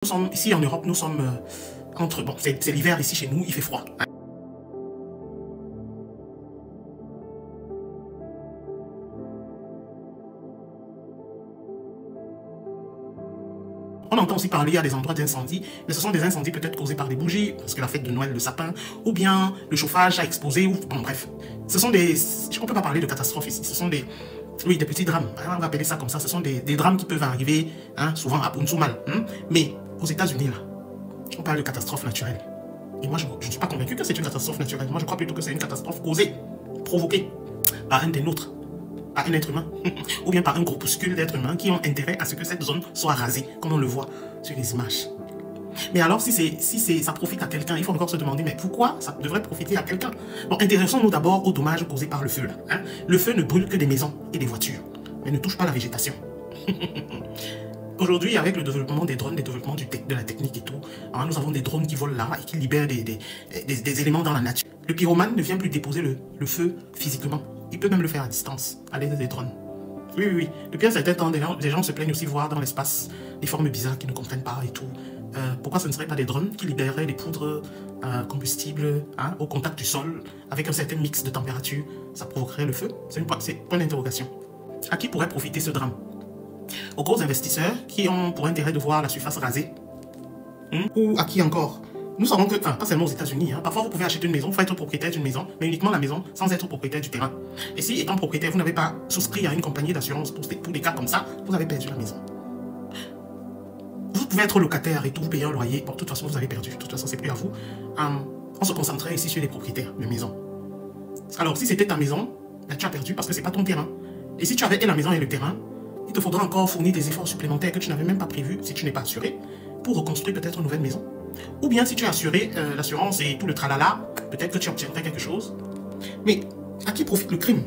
Nous sommes ici en Europe, nous sommes entre... Bon, c'est l'hiver ici chez nous, il fait froid. On entend aussi parler à des endroits d'incendie, mais ce sont des incendies peut-être causés par des bougies, parce que la fête de Noël, le sapin, ou bien le chauffage a explosé, ou... Bon, bref. Ce sont des... On ne peut pas parler de catastrophes ici, ce sont des... Oui, des petits drames, on va appeler ça comme ça. Ce sont des drames qui peuvent arriver, hein, souvent à Bunzumal. Mais aux États-Unis, là, on parle de catastrophes naturelles. Et moi, je ne suis pas convaincu que c'est une catastrophe naturelle. Moi, je crois plutôt que c'est une catastrophe causée, provoquée par un des nôtres, par un être humain, ou bien par un groupuscule d'êtres humains qui ont intérêt à ce que cette zone soit rasée, comme on le voit sur les images. Mais alors, si ça profite à quelqu'un, il faut encore se demander, mais pourquoi ça devrait profiter à quelqu'un? Bon, intéressons-nous d'abord aux dommages causés par le feu. Là, hein. Le feu ne brûle que des maisons et des voitures, mais ne touche pas la végétation. Aujourd'hui, avec le développement des drones, le développement de la technique et tout, alors nous avons des drones qui volent là et qui libèrent des éléments dans la nature. Le pyromane ne vient plus déposer le feu physiquement. Il peut même le faire à distance, à l'aide des drones. Oui, oui, oui. Depuis un certain temps, les gens se plaignent aussi de voir dans l'espace des formes bizarres qui ne comprennent pas et tout. Pourquoi ce ne serait pas des drones qui libéreraient des poudres combustibles hein, au contact du sol avec un certain mix de température? Ça provoquerait le feu? C'est point d'interrogation. À qui pourrait profiter ce drame? Aux gros investisseurs qui ont pour intérêt de voir la surface rasée? Ou à qui encore? Nous savons que, pas seulement aux États-Unis, hein, parfois vous pouvez acheter une maison, il faut être propriétaire d'une maison, mais uniquement la maison sans être propriétaire du terrain. Et si, étant propriétaire, vous n'avez pas souscrit à une compagnie d'assurance pour des cas comme ça, vous avez perdu la maison. Vous pouvez être locataire et tout, vous payez un loyer, bon, de toute façon vous avez perdu, de toute façon c'est plus à vous. On se concentrait ici sur les propriétaires de maison. Alors si c'était ta maison, ben, tu as perdu parce que c'est pas ton terrain. Et si tu avais et la maison et le terrain, il te faudra encore fournir des efforts supplémentaires que tu n'avais même pas prévus si tu n'es pas assuré pour reconstruire peut-être une nouvelle maison. Ou bien si tu es assuré, l'assurance et tout le tralala, peut-être que tu obtiendrais quelque chose. Mais à qui profite le crime?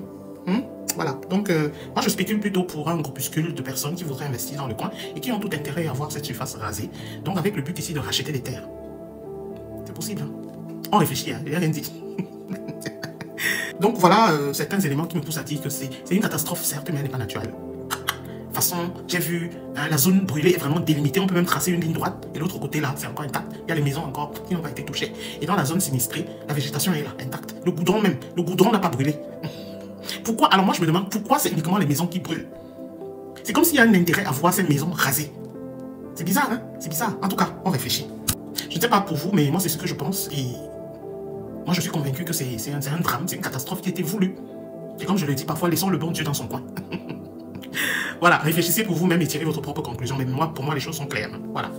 Voilà, donc moi je spécule plutôt pour un groupuscule de personnes qui voudraient investir dans le coin et qui ont tout intérêt à avoir cette surface rasée. Donc avec le but ici de racheter des terres. C'est possible, hein? On réfléchit, hein, il n'y a rien dit. Donc voilà certains éléments qui me poussent à dire que c'est une catastrophe certes, mais elle n'est pas naturelle. De toute façon, j'ai vu, hein, la zone brûlée est vraiment délimitée. On peut même tracer une ligne droite. Et l'autre côté, là, c'est encore intact. Il y a les maisons encore qui n'ont pas été touchées. Et dans la zone sinistrée, la végétation est là, intacte. Le goudron même. Le goudron n'a pas brûlé. Pourquoi? Alors moi, je me demande pourquoi c'est uniquement les maisons qui brûlent. C'est comme s'il y a un intérêt à voir ces maisons rasées. C'est bizarre, hein? C'est bizarre. En tout cas, on réfléchit. Je ne sais pas pour vous, mais moi, c'est ce que je pense. Et moi, je suis convaincu que c'est un drame, c'est une catastrophe qui a été voulue. Et comme je le dis parfois, laissons le bon Dieu dans son coin. Voilà, réfléchissez pour vous-même et tirez votre propre conclusion. Mais moi, pour moi, les choses sont claires. Voilà.